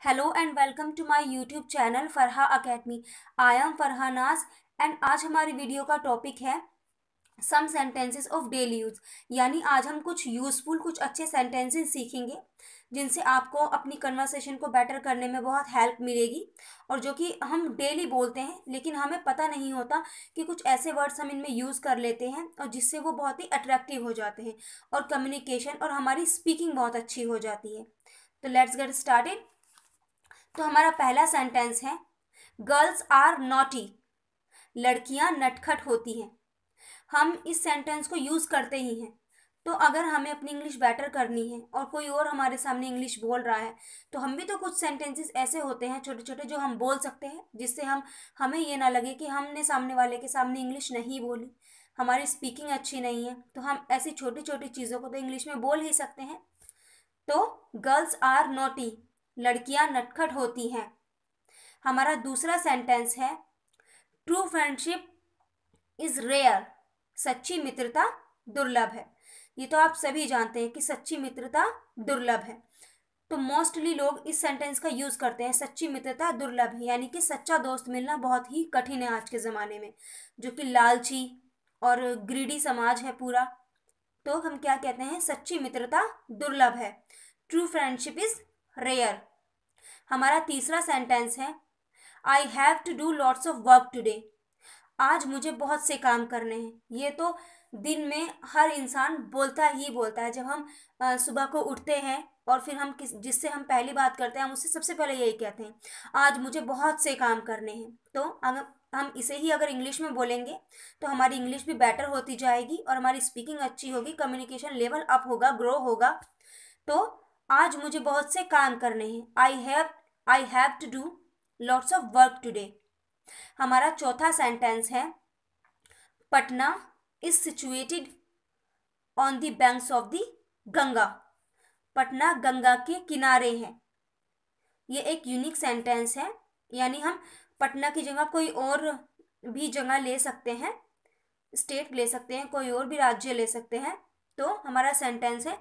Hello and welcome to my YouTube channel Farha academy. I am Farha Naaz and आज हमारी video का topic है some sentences of daily use. यानी आज हम कुछ यूजफुल कुछ अच्छे सेंटेंसेस सीखेंगे जिनसे आपको अपनी कन्वर्सेशन को बेटर करने में बहुत हेल्प मिलेगी और जो कि हम डेली बोलते हैं लेकिन हमें पता नहीं होता कि कुछ ऐसे वर्ड्स हम इनमें यूज़ कर लेते हैं और जिससे वो बहुत ही अट्रैक्टिव हो जाते हैं और कम्युनिकेशन और हमारी स्पीकिंग बहुत अच्छी हो जाती है। तो लेट्स गेट स्टार्टेड। तो हमारा पहला सेंटेंस है गर्ल्स आर नॉटी, लड़कियां नटखट होती हैं। हम इस सेंटेंस को यूज़ करते ही हैं। तो अगर हमें अपनी इंग्लिश बेटर करनी है और कोई और हमारे सामने इंग्लिश बोल रहा है तो हम भी तो कुछ सेंटेंसेस ऐसे होते हैं छोटे छोटे जो हम बोल सकते हैं जिससे हमें ये ना लगे कि हमने सामने वाले के सामने इंग्लिश नहीं बोली, हमारी स्पीकिंग अच्छी नहीं है। तो हम ऐसी छोटी छोटी चीज़ों को तो इंग्लिश में बोल ही सकते हैं। तो गर्ल्स आर नॉटी, लड़कियां नटखट होती हैं। हमारा दूसरा सेंटेंस है ट्रू फ्रेंडशिप इज रेयर, सच्ची मित्रता दुर्लभ है। ये तो आप सभी जानते हैं कि सच्ची मित्रता दुर्लभ है। तो मोस्टली लोग इस सेंटेंस का यूज़ करते हैं, सच्ची मित्रता दुर्लभ है, यानी कि सच्चा दोस्त मिलना बहुत ही कठिन है आज के ज़माने में, जो कि लालची और ग्रीडी समाज है पूरा। तो हम क्या कहते हैं, सच्ची मित्रता दुर्लभ है, ट्रू फ्रेंडशिप इज रेयर। हमारा तीसरा सेंटेंस है I have to do lots of work today, आज मुझे बहुत से काम करने हैं। ये तो दिन में हर इंसान बोलता ही बोलता है। जब हम सुबह को उठते हैं और फिर हम जिससे हम पहली बात करते हैं हम उससे सबसे पहले यही कहते हैं आज मुझे बहुत से काम करने हैं। तो अगर हम इसे ही अगर इंग्लिश में बोलेंगे तो हमारी इंग्लिश भी बेटर होती जाएगी और हमारी स्पीकिंग अच्छी होगी, कम्युनिकेशन लेवल अप होगा, ग्रो होगा। तो आज मुझे बहुत से काम करने हैं, I have to do lots of work today. हमारा चौथा सेंटेंस है Patna is situated on the banks of the Ganga, Patna Ganga के किनारे है। ये एक यूनिक सेंटेंस है, यानी हम पटना की जगह कोई और भी जगह ले सकते हैं, स्टेट ले सकते हैं, कोई और भी राज्य ले सकते हैं। तो हमारा सेंटेंस है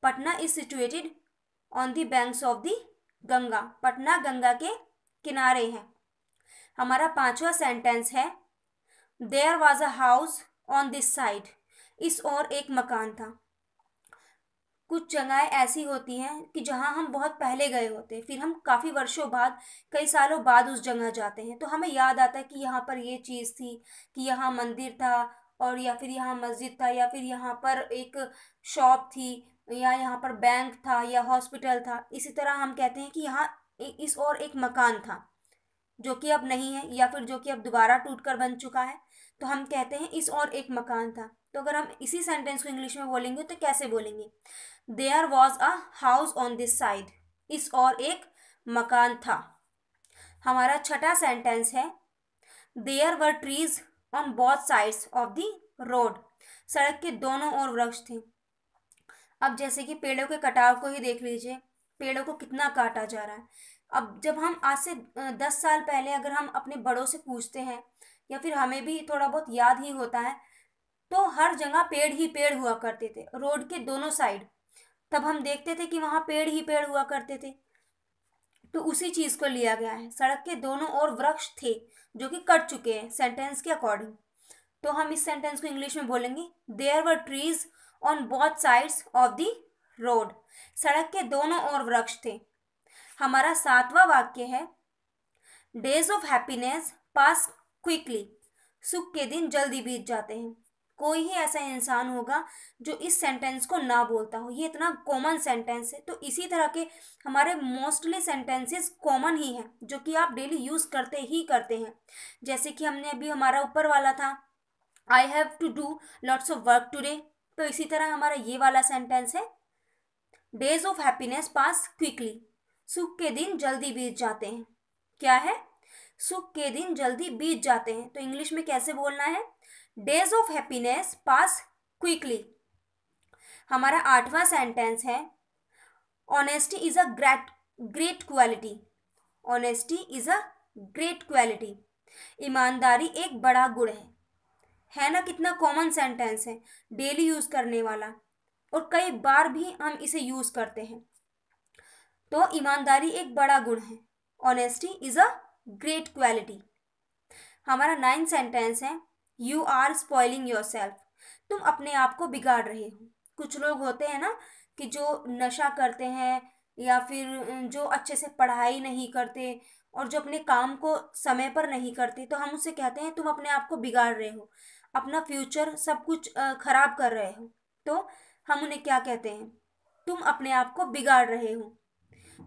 Patna is situated on the banks of the Ganga, Patna Ganga के किनारे है। हमारा पांचवा सेंटेंस है there was a house on this side, इस ओर एक मकान था। कुछ जगहें ऐसी होती हैं कि जहां हम बहुत पहले गए होते हैं, फिर हम काफ़ी वर्षों बाद, कई सालों बाद उस जगह जाते हैं तो हमें याद आता है कि यहाँ पर ये चीज़ थी, कि यहाँ मंदिर था और या फिर यहाँ मस्जिद था या फिर यहाँ पर एक शॉप थी या यहाँ पर बैंक था या हॉस्पिटल था। इसी तरह हम कहते हैं कि यहाँ इस ओर एक मकान था जो कि अब नहीं है या फिर जो कि अब दोबारा टूटकर बन चुका है। तो हम कहते हैं इस और एक मकान था। तो अगर हम इसी सेंटेंस को इंग्लिश में बोलेंगे तो कैसे बोलेंगे, there was a house on this side, इस और एक मकान था। हमारा छठा सेंटेंस है there were trees on both sides of the road, सड़क के दोनों ओर वृक्ष थे। अब जैसे कि पेड़ों के कटाव को ही देख लीजिए, पेड़ों को कितना काटा जा रहा है। अब जब हम आज से 10 साल पहले अगर हम अपने बड़ों से पूछते हैं या फिर हमें भी थोड़ा बहुत याद ही होता है तो हर जगह पेड़ ही पेड़ हुआ करते थे, रोड के दोनों साइड। तब हम देखते थे कि वहाँ पेड़ ही पेड़ हुआ करते थे। तो उसी चीज़ को लिया गया है, सड़क के दोनों ओर वृक्ष थे जो कि कट चुके हैं सेंटेंस के अकॉर्डिंग। तो हम इस सेंटेंस को इंग्लिश में बोलेंगे there were trees on both sides of the road, सड़क के दोनों ओर वृक्ष थे। हमारा सातवां वाक्य है days of happiness pass quickly, सुख के दिन जल्दी बीत जाते हैं। कोई ही ऐसा इंसान होगा जो इस सेंटेंस को ना बोलता हो, ये इतना कॉमन सेंटेंस है। तो इसी तरह के हमारे मोस्टली सेंटेंसेस कॉमन ही हैं जो कि आप डेली यूज़ करते ही करते हैं। जैसे कि हमने अभी हमारा ऊपर वाला था I have to do lots of work today, तो इसी तरह हमारा ये वाला सेंटेंस है days of happiness pass quickly, सुख के दिन जल्दी बीत जाते हैं। क्या है, सुख के दिन जल्दी बीत जाते हैं। तो इंग्लिश में कैसे बोलना है, days of happiness pass quickly. हमारा आठवां सेंटेंस है honesty is a great quality, honesty is a great quality, ईमानदारी एक बड़ा गुण है ना। कितना कॉमन सेंटेंस है, डेली यूज करने वाला और कई बार भी हम इसे यूज करते हैं। तो ईमानदारी एक बड़ा गुण है। Honesty is a great quality. हमारा 9th सेंटेंस है, you are spoiling yourself. तुम अपने आप को बिगाड़ रहे हो। कुछ लोग होते हैं ना कि जो नशा करते हैं या फिर जो अच्छे से पढ़ाई नहीं करते और जो अपने काम को समय पर नहीं करते, तो हम उससे कहते हैं तुम अपने आप को बिगाड़ रहे हो, अपना फ्यूचर सब कुछ खराब कर रहे हो। तो हम उन्हें क्या कहते हैं? तुम अपने आप को बिगाड़ रहे हो।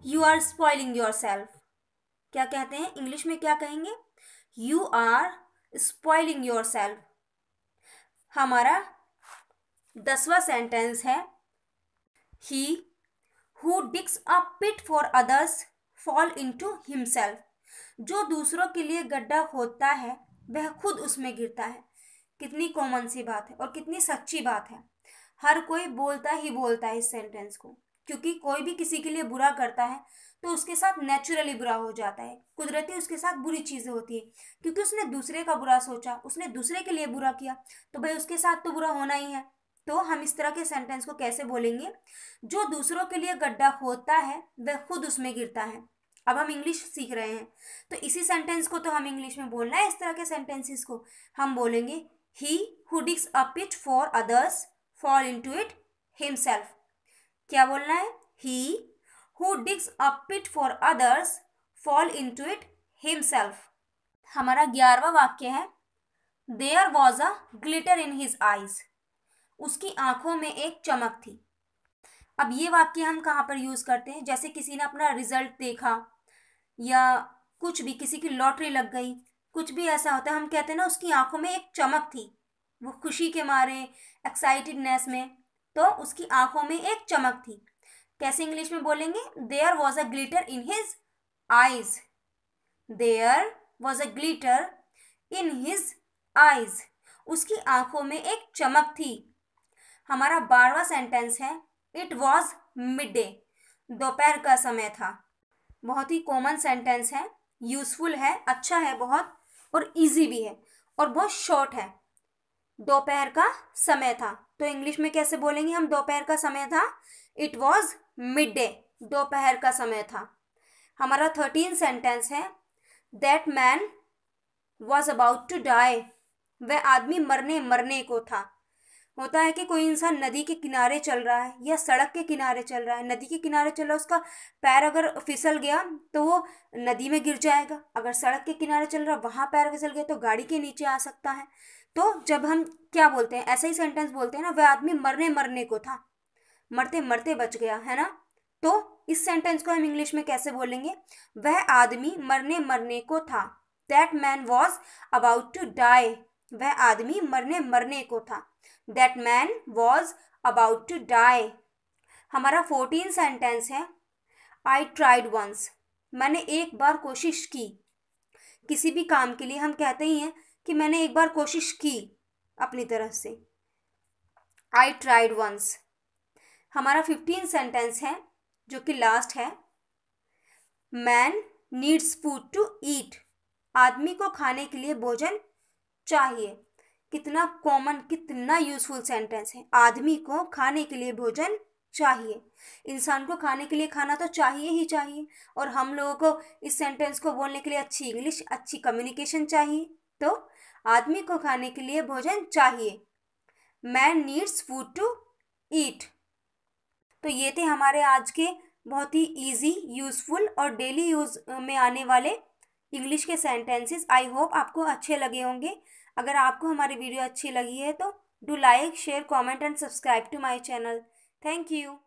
You are spoiling yourself. क्या कहते हैं इंग्लिश में, क्या कहेंगे? You are spoiling yourself. हमारा 10वां सेंटेंस है, he who digs a pit for others fall into himself. जो दूसरों के लिए गड्ढा खोदता है वह खुद उसमें गिरता है। कितनी कॉमन सी बात है और कितनी सच्ची बात है। हर कोई बोलता ही बोलता है इस सेंटेंस को, क्योंकि कोई भी किसी के लिए बुरा करता है तो उसके साथ नेचुरली बुरा हो जाता है, कुदरती उसके साथ बुरी चीज़ें होती है, क्योंकि उसने दूसरे का बुरा सोचा, उसने दूसरे के लिए बुरा किया, तो भाई उसके साथ तो बुरा होना ही है। तो हम इस तरह के सेंटेंस को कैसे बोलेंगे? जो दूसरों के लिए गड्ढा खोदता है वह खुद उसमें गिरता है। अब हम इंग्लिश सीख रहे हैं तो इसी सेंटेंस को तो हम इंग्लिश में बोलना है। इस तरह के सेंटेंसेस को हम बोलेंगे, he who digs a pit for others fall into it himself. क्या बोलना है? He who digs a pit for others fall into it himself. हमारा 11वां वाक्य है, there was a glitter in his eyes. उसकी आंखों में एक चमक थी। अब ये वाक्य हम कहाँ पर यूज करते हैं? जैसे किसी ने अपना रिजल्ट देखा या कुछ भी, किसी की लॉटरी लग गई, कुछ भी ऐसा होता है, हम कहते हैं ना उसकी आंखों में एक चमक थी, वो खुशी के मारे, एक्साइटेडनेस में, तो उसकी आंखों में एक चमक थी। कैसे इंग्लिश में बोलेंगे? There was a glitter in his eyes. There was a glitter in his eyes. उसकी आंखों में एक चमक थी। हमारा 12वां सेंटेंस है, इट वॉज मिड डे। दोपहर का समय था। बहुत ही कॉमन सेंटेंस है, यूजफुल है, अच्छा है बहुत, और इजी भी है और बहुत शॉर्ट है। दोपहर का समय था, तो इंग्लिश में कैसे बोलेंगे हम? दोपहर का समय था, इट वॉज मिड डे। दोपहर का समय था। हमारा 13 सेंटेंस है, that man was about to die. वह आदमी मरने को था। होता है कि कोई इंसान नदी के किनारे चल रहा है या सड़क के किनारे चल रहा है, नदी के किनारे चल रहा है, उसका पैर अगर फिसल गया तो वो नदी में गिर जाएगा। अगर सड़क के किनारे चल रहा है, वहाँ पैर फिसल गया तो गाड़ी के नीचे आ सकता है। तो जब हम क्या बोलते हैं, ऐसा ही सेंटेंस बोलते हैं ना, वह आदमी मरने को था, मरते मरते बच गया, है ना। तो इस सेंटेंस को हम इंग्लिश में कैसे बोलेंगे? वह आदमी मरने को था। That man was about to die. वह आदमी मरने को था। That man was about to die. हमारा 14 सेंटेंस है, आई ट्राइड वंस। मैंने एक बार कोशिश की। किसी भी काम के लिए हम कहते ही हैं कि मैंने एक बार कोशिश की अपनी तरफ से। I tried once. हमारा 15 सेंटेंस है जो कि लास्ट है, man needs food to eat. आदमी को खाने के लिए भोजन चाहिए। कितना कॉमन, कितना यूजफुल सेंटेंस है। आदमी को खाने के लिए भोजन चाहिए। इंसान को खाने के लिए खाना तो चाहिए ही चाहिए, और हम लोगों को इस सेंटेंस को बोलने के लिए अच्छी इंग्लिश, अच्छी कम्युनिकेशन चाहिए। तो आदमी को खाने के लिए भोजन चाहिए। Man needs food to eat. तो ये थे हमारे आज के बहुत ही इजी, यूजफुल और डेली यूज में आने वाले इंग्लिश के सेंटेंसेस। आई होप आपको अच्छे लगे होंगे। अगर आपको हमारी वीडियो अच्छी लगी है तो do like, share, comment and subscribe to my channel. Thank you.